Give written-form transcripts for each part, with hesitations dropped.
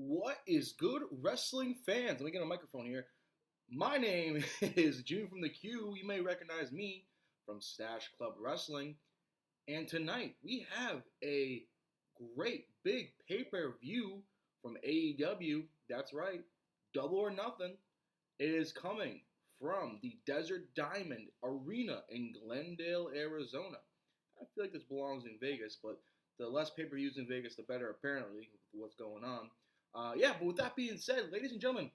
What is good, wrestling fans? Let me get a microphone here. My name is June from the Q. You may recognize me from Stash Club Wrestling. And tonight we have a great big pay-per-view from AEW. That's right, Double or Nothing. It is coming from the Desert Diamond Arena in Glendale, Arizona. I feel like this belongs in Vegas, but the less pay-per-views in Vegas, the better, apparently, with what's going on. But with that being said, ladies and gentlemen,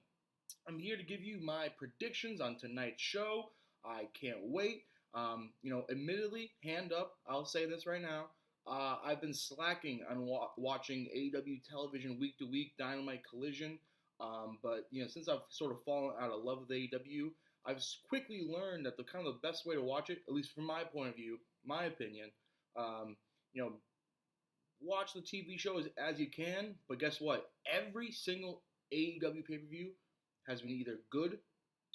I'm here to give you my predictions on tonight's show. I can't wait. Admittedly, hand up, I'll say this right now. I've been slacking on watching AEW television week to week, Dynamite Collision. But since I've sort of fallen out of love with AEW, I've quickly learned that the kind of the best way to watch it, at least from my point of view, my opinion, watch the TV show as you can, but guess what? Every single AEW pay-per-view has been either good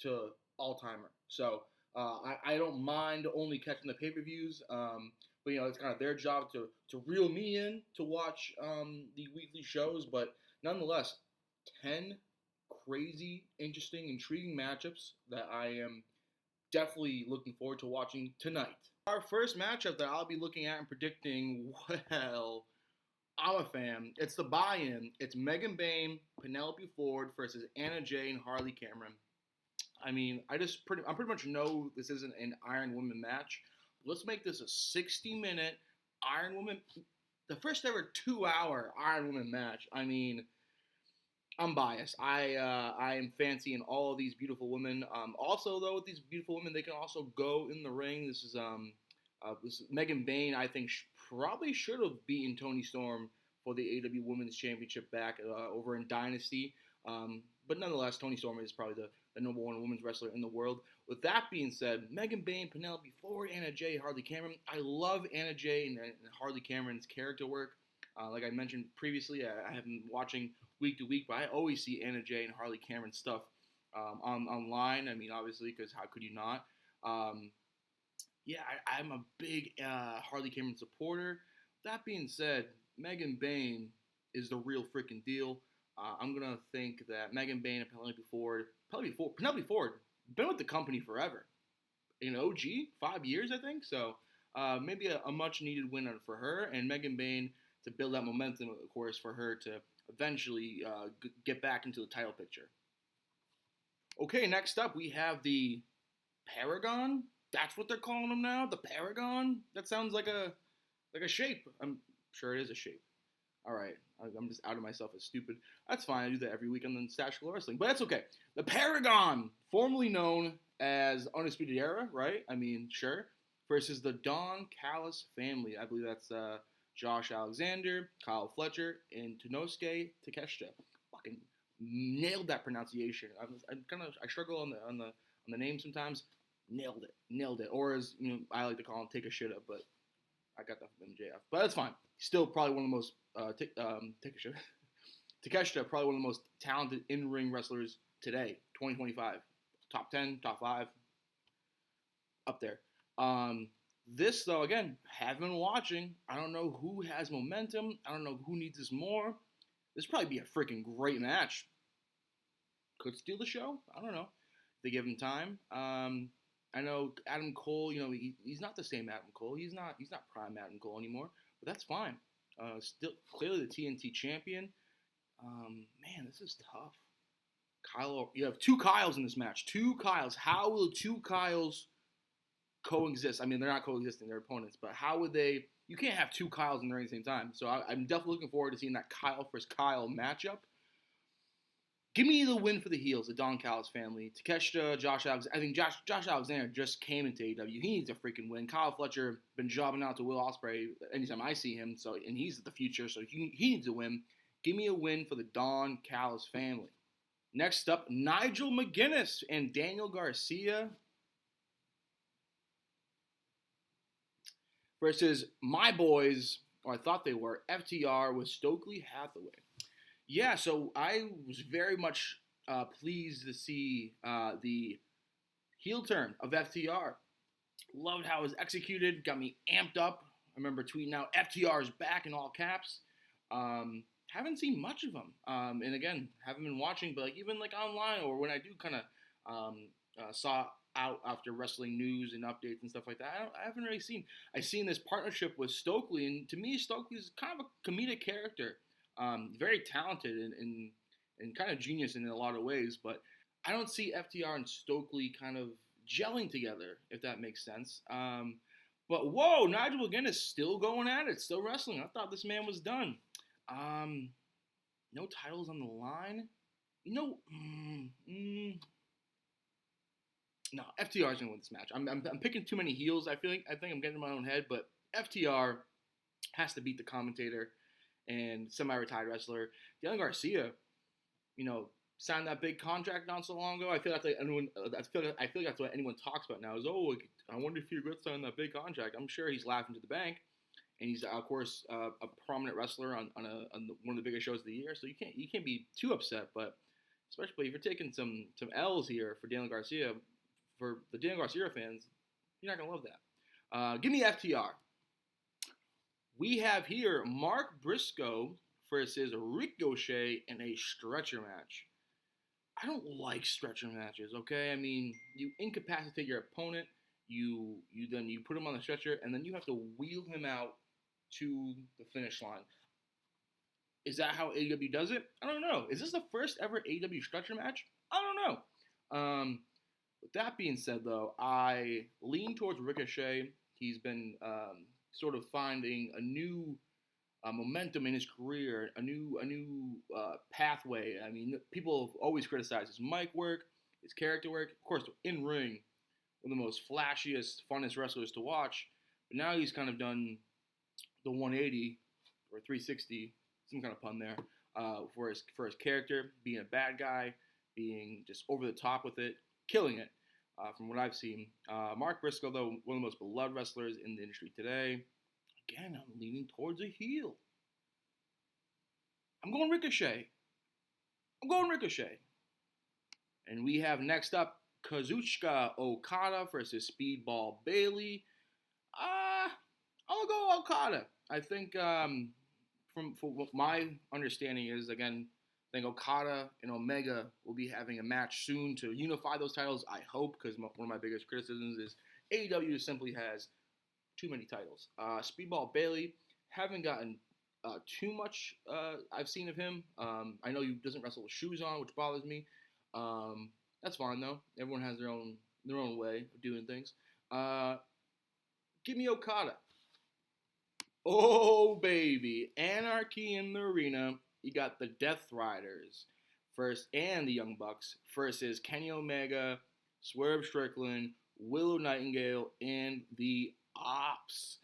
to all-timer. So I don't mind only catching the pay-per-views, but it's kind of their job to reel me in to watch the weekly shows. But nonetheless, 10 crazy, interesting, intriguing matchups that I am definitely looking forward to watching tonight. Our first matchup that I'll be looking at and predicting, well, I'm a fan. It's the Buyin. It's Megan Bayne, Penelope Ford versus Anna Jay and Harley Cameron. I mean, I pretty much know this isn't an Iron Woman match. Let's make this a 60-minute Iron Woman, the first ever 2-hour Iron Woman match. I mean, I'm biased. I am fancying all of these beautiful women. Also, though, with these beautiful women, they can also go in the ring. This is Megan Bayne, I think, probably should have beaten Toni Storm for the AEW Women's Championship back over in Dynasty. But nonetheless, Toni Storm is probably the number one women's wrestler in the world. With that being said, Megan Bayne, Penelope Ford, Anna Jay, Harley Cameron. I love Anna Jay and Harley Cameron's character work. Like I mentioned previously, I have been watching week to week, but I always see Anna Jay and Harley Cameron stuff online. I mean, obviously, because how could you not? I'm a big Harley Cameron supporter. That being said, Megan Bayne is the real freaking deal. I'm going to think that Megan Bayne and Penelope Ford, been with the company forever. OG, 5 years, I think. So maybe a much-needed win for her, and Megan Bayne to build that momentum, of course, for her to eventually get back into the title picture. Okay, next up, we have the Paragon. That's what they're calling them now, the Paragon. That sounds like a shape. I'm sure it is a shape. All right, I'm just outing myself as stupid. That's fine. I do that every week on the Stash Club Wrestling, but that's okay. The Paragon, formerly known as Undisputed Era, right? I mean, sure. Versus the Don Callis family. I believe that's Josh Alexander, Kyle Fletcher, and Tanosuke Takeshita. Fucking nailed that pronunciation. I struggle on the name sometimes. Nailed it. Or as I like to call him, take a shit up, but I got that from MJF. But that's fine. Still probably one of the most Takeshita, probably one of the most talented in-ring wrestlers today, 2025. Top 10, top 5, up there. This though, again, have been watching. I don't know who has momentum. I don't know who needs this more. This would probably be a freaking great match. Could steal the show. I don't know. If they give him time. I know Adam Cole, he's not the same Adam Cole. He's not prime Adam Cole anymore, but that's fine. Still clearly the TNT champion. Man, this is tough. You have two Kyles in this match. Two Kyles. How will two Kyles coexist? I mean, they're not coexisting, they're opponents, but how would they? You can't have two Kyles in the ring at the same time. So I'm definitely looking forward to seeing that Kyle versus Kyle matchup. Give me the win for the heels, the Don Callis family. Takeshita, Josh Alexander. I think Josh Alexander just came into AEW. He needs a freaking win. Kyle Fletcher been jobbing out to Will Ospreay anytime I see him, and he's the future, so he needs a win. Give me a win for the Don Callis family. Next up, Nigel McGuinness and Daniel Garcia versus my boys, or I thought they were, FTR with Stokely Hathaway. Yeah, so I was very much pleased to see the heel turn of FTR. Loved how it was executed. Got me amped up. I remember tweeting out, FTR is back in all caps. haven't seen much of him. And again, haven't been watching, but like even like online or when I do kind of saw out after wrestling news and updates and stuff like that, I haven't really seen. I've seen this partnership with Stokely, and to me, Stokely is kind of a comedic character, very talented and kind of genius in a lot of ways, but I don't see FTR and Stokely kind of gelling together, if that makes sense. But whoa, Nigel again is still going at it, still wrestling. I thought this man was done. No titles on the line. You know, no, FTR is gonna win this match. I'm picking too many heels. I think I'm getting in my own head, but FTR has to beat the commentator and semi-retired wrestler Daniel Garcia. You know, signed that big contract not so long ago. I feel like anyone. I feel like that's what anyone talks about now. Is I wonder if he regrets signing that big contract. I'm sure he's laughing to the bank, and he's of course a prominent wrestler on one of the biggest shows of the year. So you can't be too upset. But especially if you're taking some L's here for Daniel Garcia, for the Daniel Garcia fans, you're not gonna love that. Give me FTR. We have here Mark Brisco versus Ricochet in a stretcher match. I don't like stretcher matches, okay? I mean, you incapacitate your opponent, you put him on the stretcher, and then you have to wheel him out to the finish line. Is that how AEW does it? I don't know. Is this the first ever AEW stretcher match? I don't know. With that being said, though, I lean towards Ricochet. He's been sort of finding a new momentum in his career, a new pathway. I mean, people have always criticized his mic work, his character work. Of course, in ring, one of the most flashiest, funnest wrestlers to watch. But now he's kind of done the 180 or 360, some kind of pun there, for his character, being a bad guy, being just over the top with it, killing it. From what I've seen, Mark Brisco, though, one of the most beloved wrestlers in the industry today. Again, I'm leaning towards a heel. I'm going Ricochet. And we have next up Kazuchika Okada versus Speedball Bailey. I'll go Okada. I think from what my understanding is, again, I think Okada and Omega will be having a match soon to unify those titles. I hope, because one of my biggest criticisms is AEW simply has too many titles. Speedball Bailey, haven't gotten too much I've seen of him. I know he doesn't wrestle with shoes on, which bothers me. That's fine though. Everyone has their own way of doing things. Give me Okada. Oh baby, Anarchy in the Arena. You got the Death Riders first and the Young Bucks versus Kenny Omega, Swerve Strickland, Willow Nightingale, and the Ops.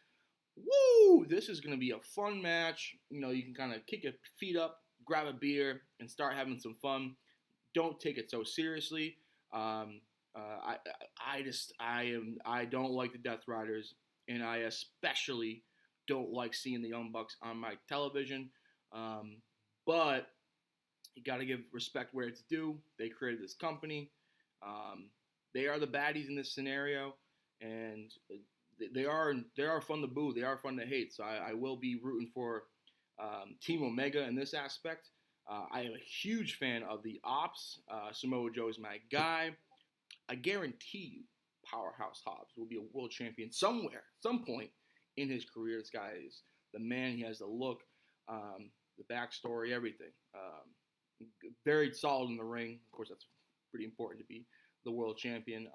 Woo! This is going to be a fun match. You know, you can kind of kick your feet up, grab a beer, and start having some fun. Don't take it so seriously. I don't like the Death Riders, and I especially don't like seeing the Young Bucks on my television. But you got to give respect where it's due. They created this company. They are the baddies in this scenario, and they are fun to boo. They are fun to hate. So I will be rooting for Team Omega in this aspect. I am a huge fan of the Ops. Samoa Joe is my guy. I guarantee you, Powerhouse Hobbs will be a world champion somewhere, some point in his career. This guy is the man. He has the look, the backstory, everything. Very solid in the ring. Of course, that's pretty important to be the world champion.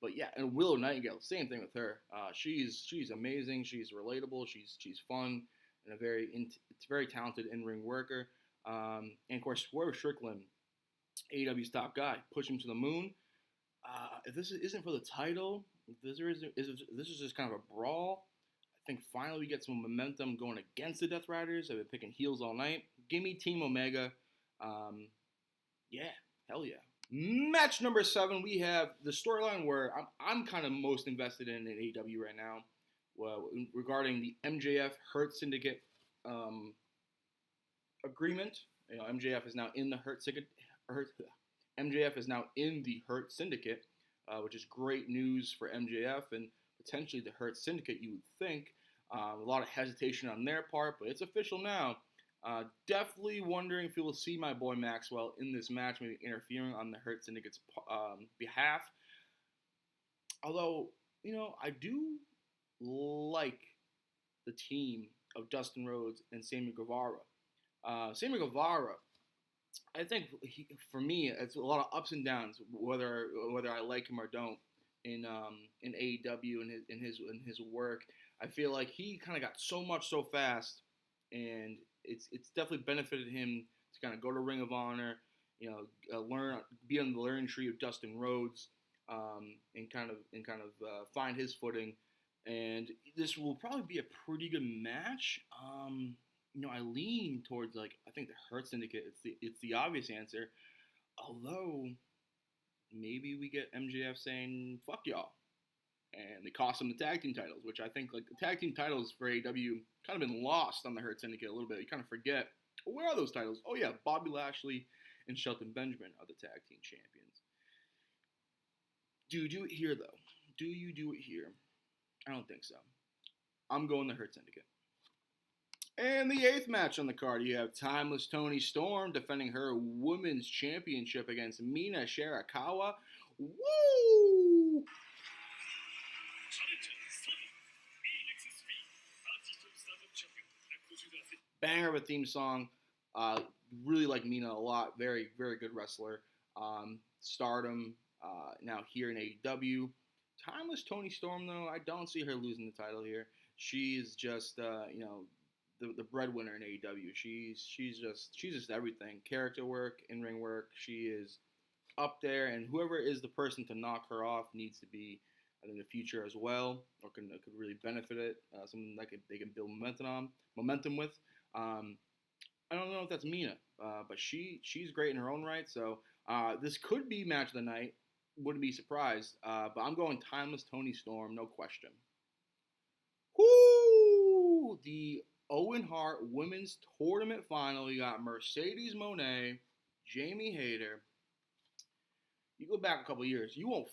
But yeah, and Willow Nightingale, same thing with her. She's amazing. She's relatable. She's fun and it's very talented in-ring worker. And of course, Swerve Strickland, AEW's top guy, push him to the moon. If this isn't for the title, if this is just kind of a brawl, I think finally we get some momentum going against the Death Riders. I've been picking heels all night. Give me Team Omega. Yeah, hell yeah. Match number 7, we have the storyline where I'm kind of most invested in AEW right now, regarding the MJF Hurt Syndicate agreement. You know, MJF is now in the Hurt Syndicate. MJF is now in the Hurt Syndicate, which is great news for MJF and potentially the Hurt Syndicate. You would think a lot of hesitation on their part, but it's official now. Definitely wondering if we'll see my boy Maxwell in this match, maybe interfering on the Hurt Syndicate's behalf. Although, I do like the team of Dustin Rhodes and Sammy Guevara. Sammy Guevara, I think for me, it's a lot of ups and downs, whether I like him or don't. In AEW and his work, I feel like he kind of got so much so fast, and it's definitely benefited him to kind of go to Ring of Honor, be on the learning tree of Dustin Rhodes, and kind of find his footing. And this will probably be a pretty good match. I lean towards I think the Hurt Syndicate. It's the obvious answer, although maybe we get MJF saying "fuck y'all," and they cost him the tag team titles, which I think the tag team titles for AEW kind of been lost on the Hurt Syndicate a little bit. You kind of forget, where are those titles? Oh yeah, Bobby Lashley and Shelton Benjamin are the tag team champions. Do you do it here though? Do you do it here? I don't think so. I'm going the Hurt Syndicate. And the 8th match on the card, you have Timeless Toni Storm defending her Women's Championship against Mina Sherikawa. Woo! Banger of a theme song. Really like Mina a lot. Very, very good wrestler. Stardom, now here in AEW. Timeless Toni Storm, though, I don't see her losing the title here. She's just, the breadwinner in AEW. She's just everything. Character work, in-ring work. She is up there, and whoever is the person to knock her off needs to be in the future as well, or could really benefit it. Something that they can build momentum with. I don't know if that's Mina, but she's great in her own right. So this could be match of the night. Wouldn't be surprised. But I'm going Timeless Toni Storm, no question. Whoo! The Owen Hart Women's Tournament Final. You got Mercedes Monae, Jamie Hayter. You go back a couple years, you won't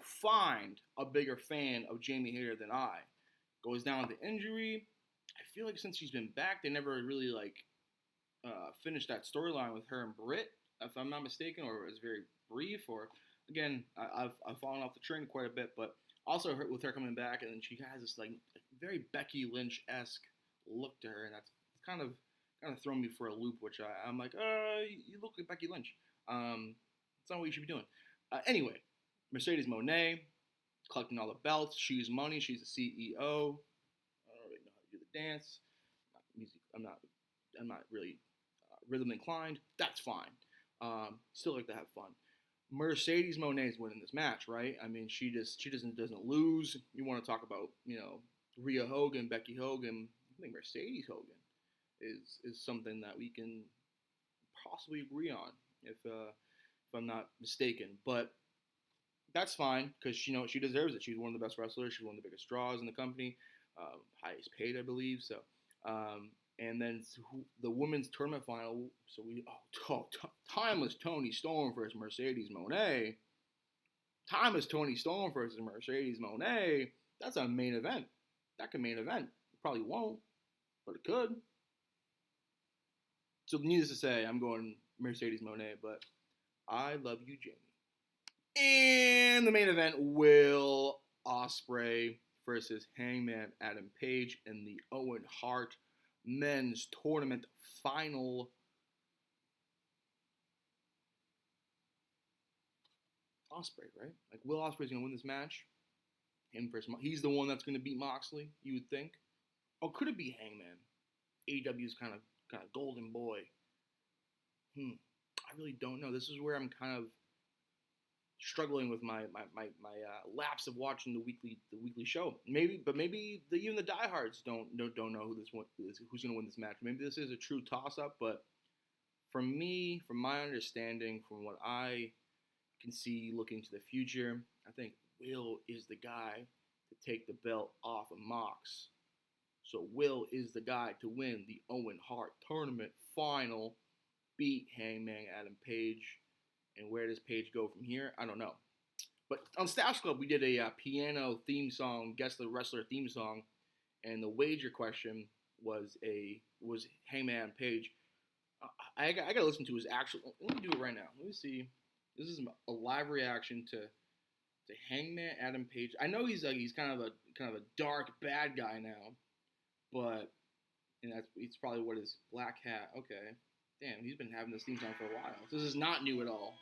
find a bigger fan of Jamie Hayter than I. Goes down with the injury. I feel like since she's been back, they never really finished that storyline with her and Britt, if I'm not mistaken, or it was very brief. Or again, I've fallen off the train quite a bit, but also with her coming back, and then she has this very Becky Lynch-esque look to her, and that's kind of thrown me for a loop. Which I'm like, you look like Becky Lynch. That's not what you should be doing. Anyway, Mercedes Monae collecting all the belts. She's money. She's the CEO. I don't really know how to do the dance. I'm not really rhythm inclined. That's fine. Still like to have fun. Mercedes Monae is winning this match, right? I mean, she doesn't lose. You want to talk about Rhea Hogan, Becky Hogan. I think Mercedes Hogan is something that we can possibly agree on if I'm not mistaken. But that's fine because she deserves it. She's one of the best wrestlers. She's one of the biggest draws in the company, highest paid, I believe. So, and then the women's tournament final. So Timeless Toni Storm versus Mercedes Monae. Timeless Toni Storm versus Mercedes Monae. That's a main event. That could main event. It probably won't, but it could. So needless to say, I'm going Mercedes Monae, but I love you, Jamie. And the main event, Will Ospreay versus Hangman Adam Page in the Owen Hart Men's Tournament Final. Ospreay, right? Will Ospreay's going to win this match. Him versus he's the one that's going to beat Moxley, you would think. Or could it be Hangman? AEW's kind of golden boy. I really don't know. This is where I'm kind of struggling with my lapse of watching the weekly show. Maybe even the diehards don't know who's going to win this match. Maybe this is a true toss up. But for me, from my understanding, from what I can see looking to the future, I think Will is the guy to take the belt off of Mox. So Will is the guy to win the Owen Hart Tournament Final, beat Hangman Adam Page. And where does Page go from here? I don't know. But on Stash Club, we did a piano theme song, guess the wrestler theme song. And the wager question was Hangman Page. I gotta listen to his actual. Let me do it right now. Let me see. This is a live reaction to Hangman Adam Page. I know he's kind of a dark bad guy now, but it's probably what his black hat. Okay, damn, he's been having this theme song for a while. This is not new at all.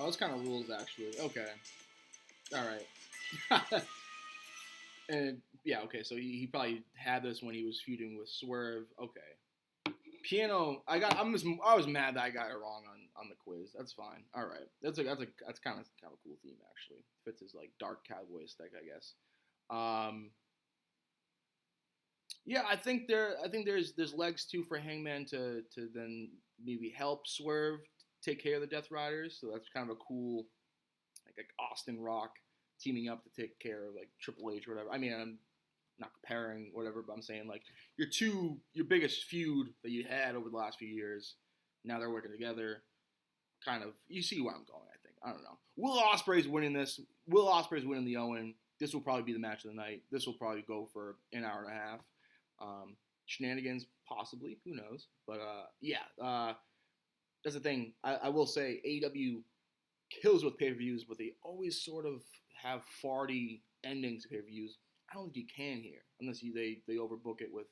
Oh, this kind of rules, actually. Okay. All right. And, yeah, okay, so he probably had this when he was feuding with Swerve. Okay. Piano, I was mad that I got it wrong on the quiz. That's fine. All right. That's kind of a cool theme, actually. Fits his, like, dark cowboy aesthetic, I guess. Yeah, I think there's legs too for Hangman to then maybe help Swerve take care of the Death Riders. So that's kind of a cool, like Austin Rock teaming up to take care of like Triple H or whatever. I mean, I'm not comparing whatever, but I'm saying like your biggest feud that you had over the last few years, now they're working together. Kind of, you see where I'm going. I think, I don't know. Will Ospreay's winning this. Will Ospreay's winning the Owen. This will probably be the match of the night. This will probably go for an hour and a half. Shenanigans, possibly. Who knows? But yeah. That's the thing. I will say AEW kills with pay-per-views, but they always sort of have farty endings to pay-per-views. I don't think you can here unless they overbook it with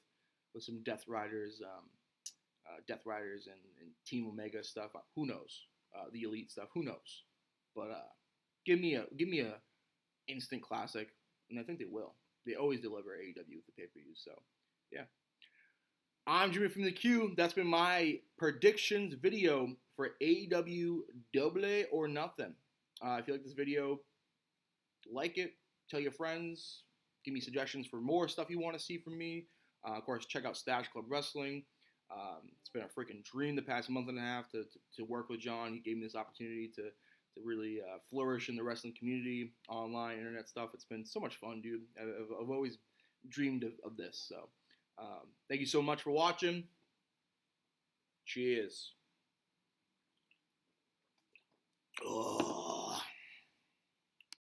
some Death Riders, and Team Omega stuff. Who knows? The Elite stuff. Who knows? But give me a instant classic, and I think they will. They always deliver AEW with the pay-per-views. So yeah. I'm Jimmy from the Q. That's been my predictions video for AEW Double or Nothing. If you like this video, like it, tell your friends, give me suggestions for more stuff you want to see from me. Of course, check out Stash Club Wrestling. It's been a freaking dream the past month and a half to work with John. He gave me this opportunity to really flourish in the wrestling community, online, internet stuff. It's been so much fun, dude. I've always dreamed of this, so... thank you so much for watching. Cheers. Oh.